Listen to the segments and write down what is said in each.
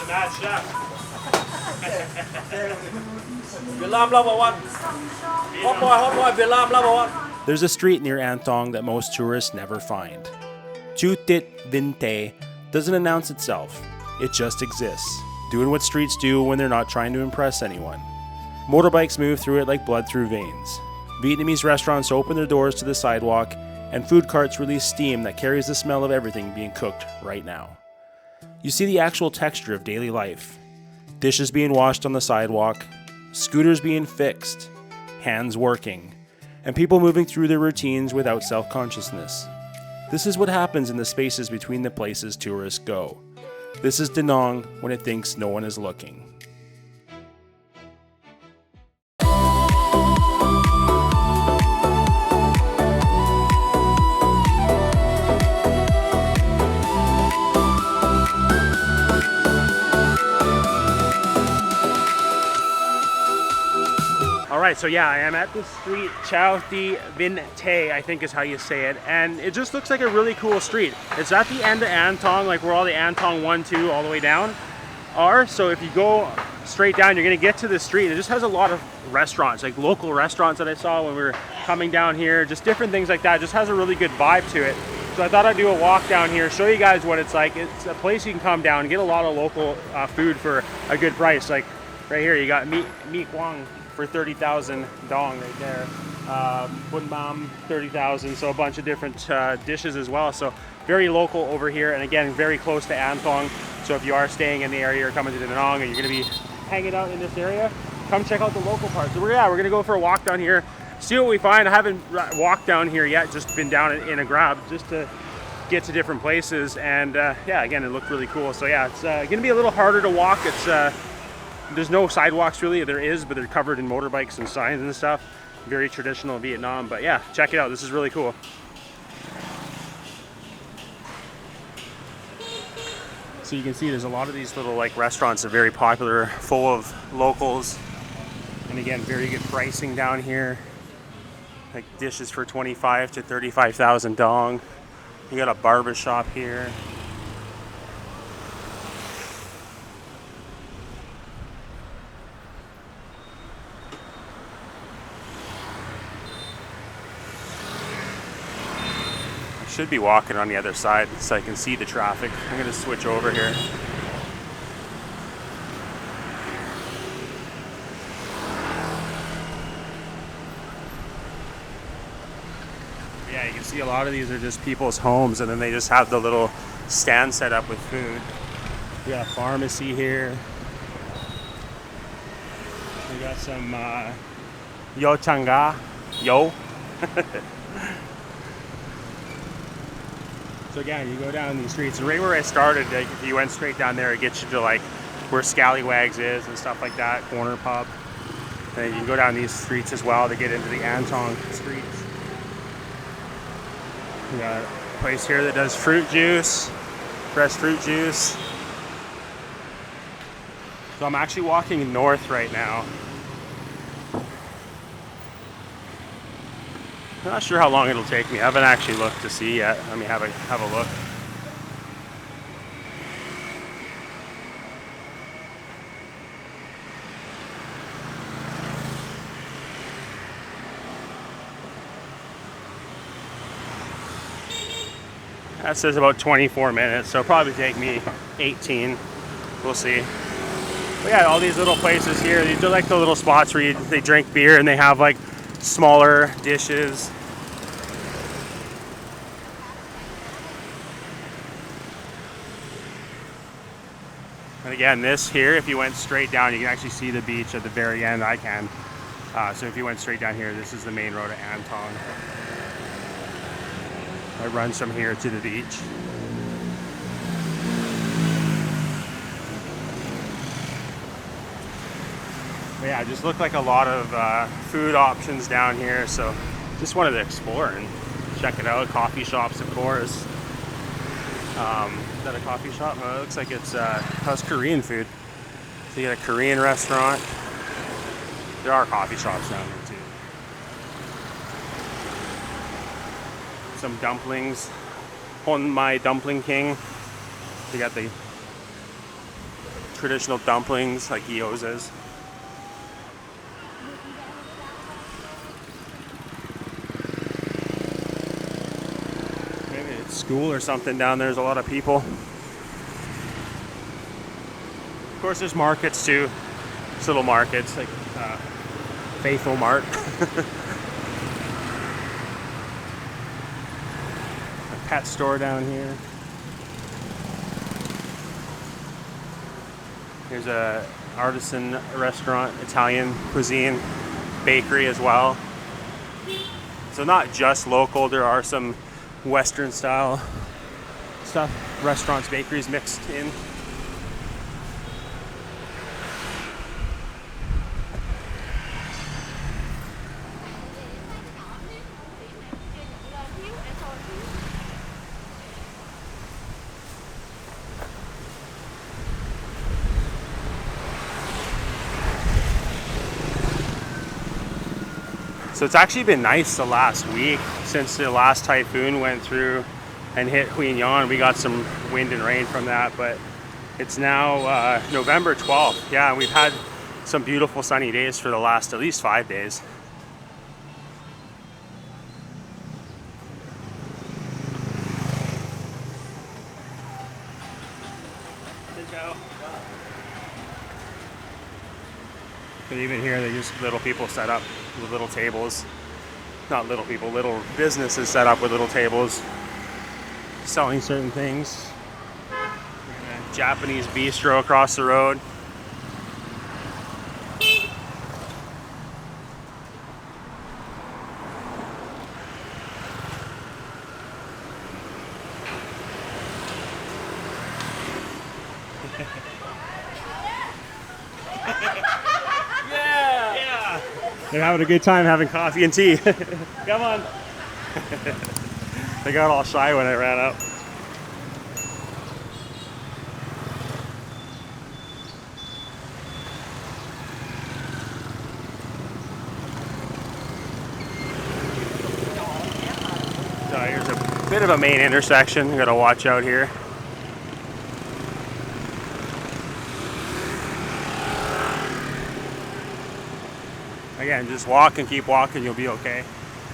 Mad chef. Vietnam number one. Hot boy, Vietnam number one. There's a street near An Thuong that most tourists never find. Chu Tit Vinh Te doesn't announce itself. It just exists, doing what streets do when they're not trying to impress anyone. Motorbikes move through it like blood through veins. Vietnamese restaurants open their doors to the sidewalk, and food carts release steam that carries the smell of everything being cooked right now. You see the actual texture of daily life. Dishes being washed on the sidewalk, scooters being fixed, hands working, and people moving through their routines without self-consciousness. This is what happens in the spaces between the places tourists go. This is Da Nang when it thinks no one is looking. Alright, so yeah, I am at the street Châu Tit Vinh Te, I think is how you say it, and it just looks like a really cool street. It's at the end of An Thuong, like where all the An Thuong 1, 2, all the way down are. So if you go straight down, you're going to get to the street. It just has a lot of restaurants, like local restaurants that I saw when we were coming down here, just different things like that. It just has a really good vibe to it. So I thought I'd do a walk down here, show you guys what it's like. It's a place you can come down and get a lot of local food for a good price. Like right here, you got Mi Quang for 30,000 dong right there. Bun Mam, 30,000, so a bunch of different dishes as well. So very local over here, and again, very close to An Thuong. So if you are staying in the area or coming to Da Nang and you're gonna be hanging out in this area, come check out the local part. So we're gonna go for a walk down here, see what we find. I haven't walked down here yet, just been down in a grab just to get to different places. And yeah, again, it looked really cool. So yeah, it's gonna be a little harder to walk. It's there's no sidewalks really. There is, but they're covered in motorbikes and signs and stuff. Very traditional Vietnam, but yeah, check it out. This is really cool. So you can see there's a lot of these little like restaurants that are very popular, full of locals. And again, very good pricing down here. Like dishes for 25 to 35,000 dong. You got a barber shop here. Should be walking on the other side so I can see the traffic. I'm going to switch over here. Yeah, you can see a lot of these are just people's homes, and then they just have the little stand set up with food. We got a pharmacy here. We got some yo changa, yo. So again, you go down these streets, and right where I started, like, if you went straight down there, it gets you to like where Scallywags is and stuff like that, corner pub. And you can go down these streets as well to get into the An Thuong streets. We got a place here that does fruit juice, fresh fruit juice. So I'm actually walking north right now. I'm not sure how long it'll take me. I haven't actually looked to see yet. Let me have a look. That says about 24 minutes, so it'll probably take me 18. We'll see. But yeah, all these little places here, these are like the little spots where they drink beer and they have like smaller dishes. And again, this here, if you went straight down, you can actually see the beach at the very end. I can. So if you went straight down here, this is the main road to An Thuong. It runs from here to the beach. But yeah, just looked like a lot of food options down here, so just wanted to explore and check it out. Coffee shops, of course. Is that a coffee shop? It looks like it's has Korean food. So you got a Korean restaurant. There are coffee shops down here too. Some dumplings. Hon My Dumpling King. You got the traditional dumplings like gyozas. Maybe it's school or something down there. There's a lot of people. Of course, there's markets too. Just little markets like Faithful Mart. A pet store down here. Here's a artisan restaurant, Italian cuisine, bakery as well. So not just local, there are some Western style stuff, restaurants, bakeries mixed in. So it's actually been nice the last week since the last typhoon went through and hit Huinyan. We got some wind and rain from that, but it's now November 12th. Yeah, we've had some beautiful sunny days for the last at least 5 days. But even here, they just little people set up with little tables. Not little people, little businesses set up with little tables, selling certain things. A Japanese bistro across the road. They're having a good time having coffee and tea. Come on. They got all shy when I ran up. So here's a bit of a main intersection. You gotta watch out here. Again, just walk and keep walking, you'll be okay.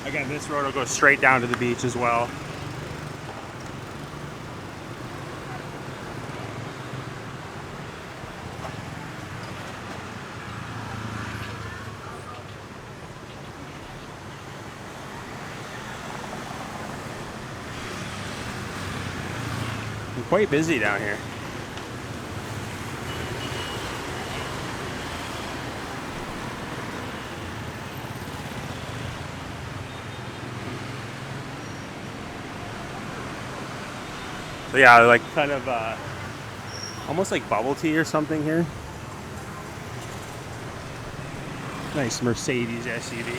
Again, this road will go straight down to the beach as well. I'm quite busy down here. So yeah, like kind of almost like bubble tea or something here. Nice Mercedes SUV.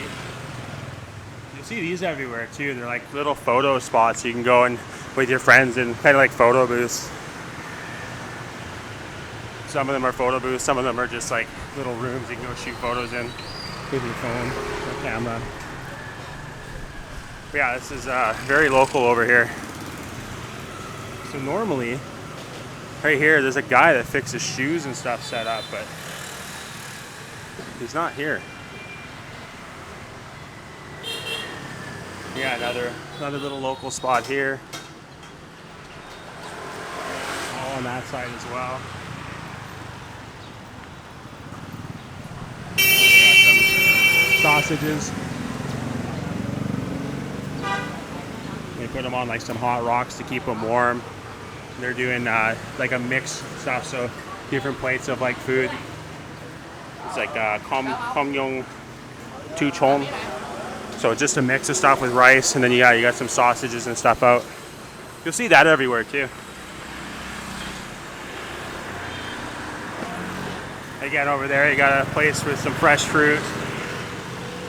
You'll see these everywhere too. They're like little photo spots. You can go in with your friends and kind of like photo booths. Some of them are photo booths. Some of them are just like little rooms you can go shoot photos in with your phone or camera. But yeah, this is very local over here. So normally, right here, there's a guy that fixes shoes and stuff set up, but he's not here. Yeah, another little local spot here. All on that side as well. We got some sausages. They put them on like some hot rocks to keep them warm. They're doing like a mix stuff, so different plates of like food. It's like komyong tuchon. So just a mix of stuff with rice, and then you got some sausages and stuff out. You'll see that everywhere too. Again, over there you got a place with some fresh fruit.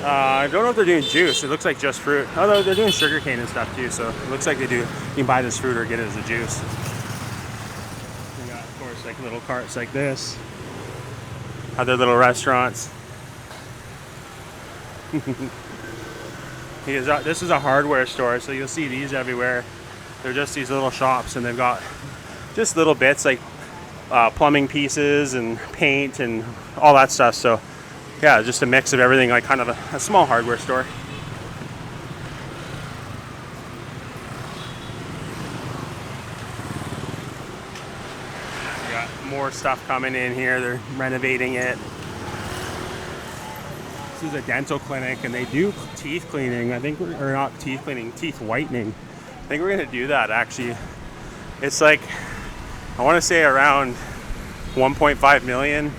I don't know if they're doing juice. It looks like just fruit. Although they're doing sugarcane and stuff too, so it looks like they do. You can buy this fruit or get it as a juice. You got, of course, like little carts like this. Other little restaurants. This is a hardware store, so you'll see these everywhere. They're just these little shops, and they've got just little bits like plumbing pieces and paint and all that stuff. So yeah, just a mix of everything, like kind of a small hardware store. We got more stuff coming in here. They're renovating it. This is a dental clinic and they do teeth cleaning. I think we're, or not teeth cleaning, teeth whitening. I think we're gonna do that actually. It's like, I wanna say around 1.5 million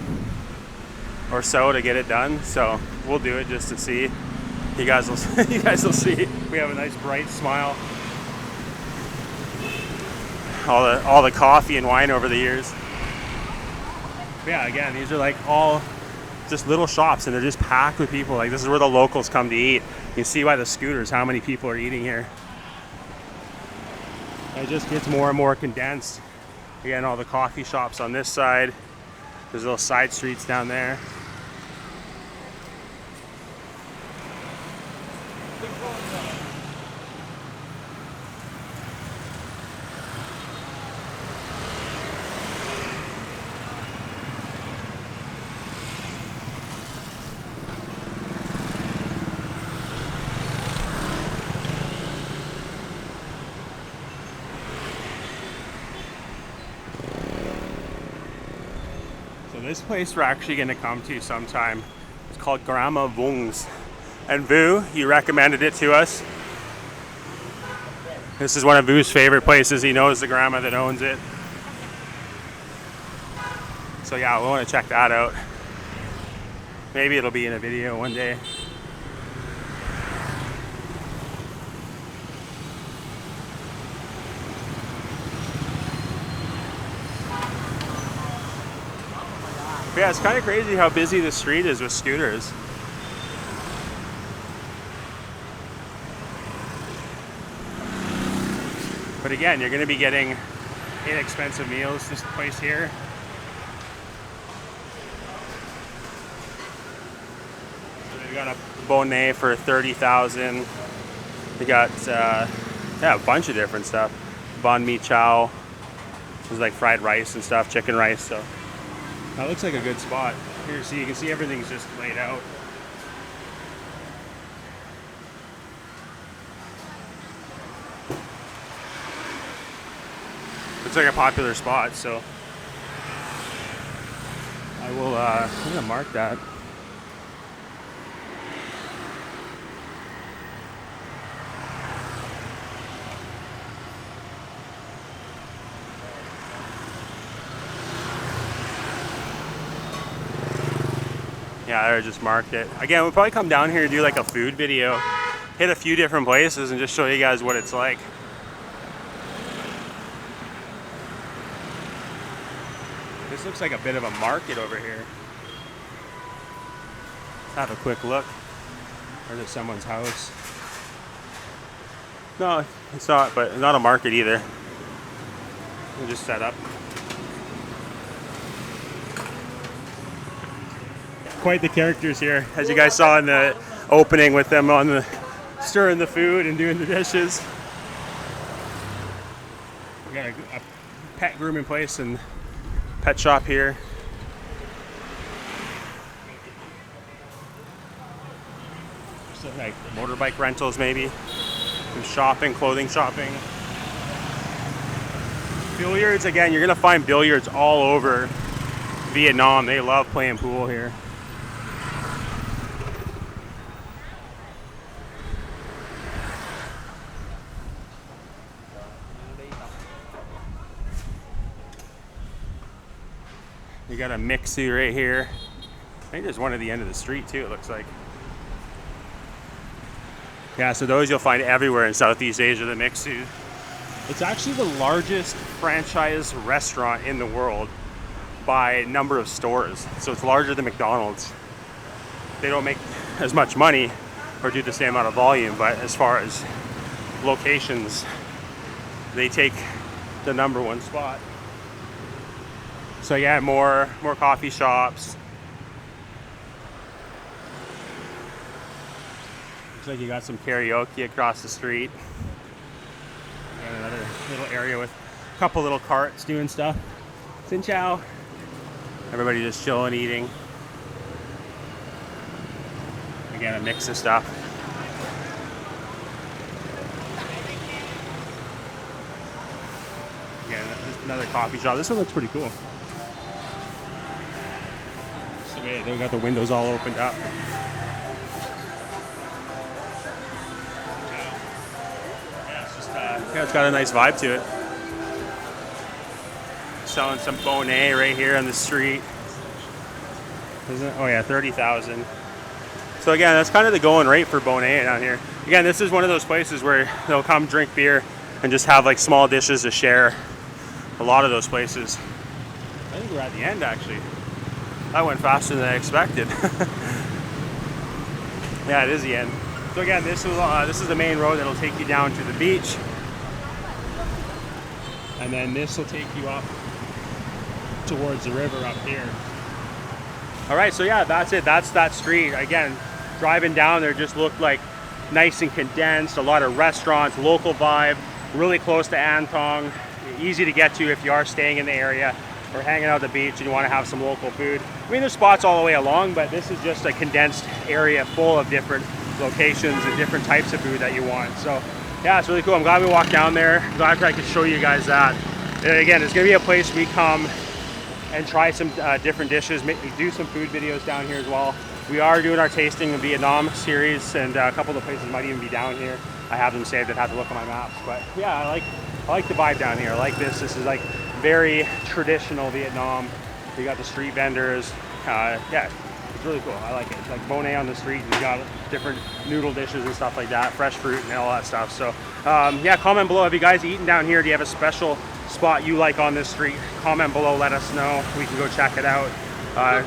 or so to get it done. So we'll do it just to see. You guys will you guys will see. We have a nice bright smile. All the coffee and wine over the years. But yeah, again, these are like all just little shops and they're just packed with people. Like this is where the locals come to eat. You see by the scooters how many people are eating here. It just gets more and more condensed. Again, all the coffee shops on this side. There's little side streets down there. This place we're actually going to come to sometime. It's called Grandma Vuong's. And Vu, he recommended it to us. This is one of Vu's favorite places. He knows the grandma that owns it. So yeah, we want to check that out. Maybe it'll be in a video one day. But yeah, it's kind of crazy how busy the street is with scooters. But again, you're going to be getting inexpensive meals this place here. We got a bonnet for 30,000. We got yeah, a bunch of different stuff. Banh mi chow. There's like fried rice and stuff, chicken rice. So that looks like a good spot. Here, see, you can see everything's just laid out. Looks like a popular spot, so I will, I'm gonna mark that. Yeah, I just marked it. Again, we'll probably come down here and do like a food video. Hit a few different places and just show you guys what it's like. This looks like a bit of a market over here. Let's have a quick look. Or is it someone's house? No, it's not, but it's not a market either. We'll just set up. Quite the characters here, as you guys saw in the opening with them on the stirring the food and doing the dishes. We got a pet grooming place and pet shop here. Just like motorbike rentals maybe. Some shopping, clothing shopping. Billiards, again, you're gonna find billiards all over Vietnam. They love playing pool here. You got a Mixue right here. I think there's one at the end of the street too, it looks like. Yeah, so those you'll find everywhere in Southeast Asia, the Mixue. It's actually the largest franchise restaurant in the world by number of stores. So it's larger than McDonald's. They don't make as much money or do the same amount of volume, but as far as locations, they take the #1 spot. So yeah, more coffee shops. Looks like you got some karaoke across the street. Got another little area with a couple little carts doing stuff. Xin chào. Everybody just chilling, eating. Again, a mix of stuff. Again, another coffee shop. This one looks pretty cool. So they've got the windows all opened up. Yeah, it's got a nice vibe to it. Selling some Bonnet right here on the street. Isn't it? Oh yeah, 30,000. So again, that's kind of the going rate for Bonnet down here. Again, this is one of those places where they'll come drink beer and just have like small dishes to share. A lot of those places. I think we're at the end actually. That went faster than I expected. Yeah, it is the end. So again, this is the main road that'll take you down to the beach. And then this will take you up towards the river up here. All right, so yeah, that's it. That's that street. Again, driving down there just looked like nice and condensed. A lot of restaurants, local vibe, really close to An Thuong. Easy to get to if you are staying in the area or hanging out at the beach and you want to have some local food. I mean, there's spots all the way along, but this is just a condensed area full of different locations and different types of food that you want. So yeah, it's really cool. I'm glad we walked down there. I'm glad I could show you guys that. And again, it's gonna be a place we come and try some different dishes, do some food videos down here as well. We are doing our tasting in Vietnam series, and a couple of the places might even be down here. I have them saved. I'd have to look at my maps, but yeah, I like the vibe down here. I like this. This is like very traditional Vietnam. You got the street vendors. Yeah, it's really cool. I like it. It's like Bonnet on the street. You got different noodle dishes and stuff like that, fresh fruit and all that stuff. So yeah, comment below. Have you guys eaten down here? Do you have a special spot you like on this street? Comment below, let us know. We can go check it out.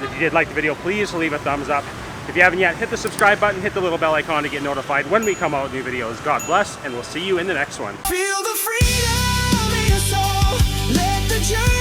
If you did like the video, please leave a thumbs up. If you haven't yet, hit the subscribe button, hit the little bell icon to get notified when we come out with new videos. God bless, and we'll see you in the next one. Feel the freedom in your soul. Let the journey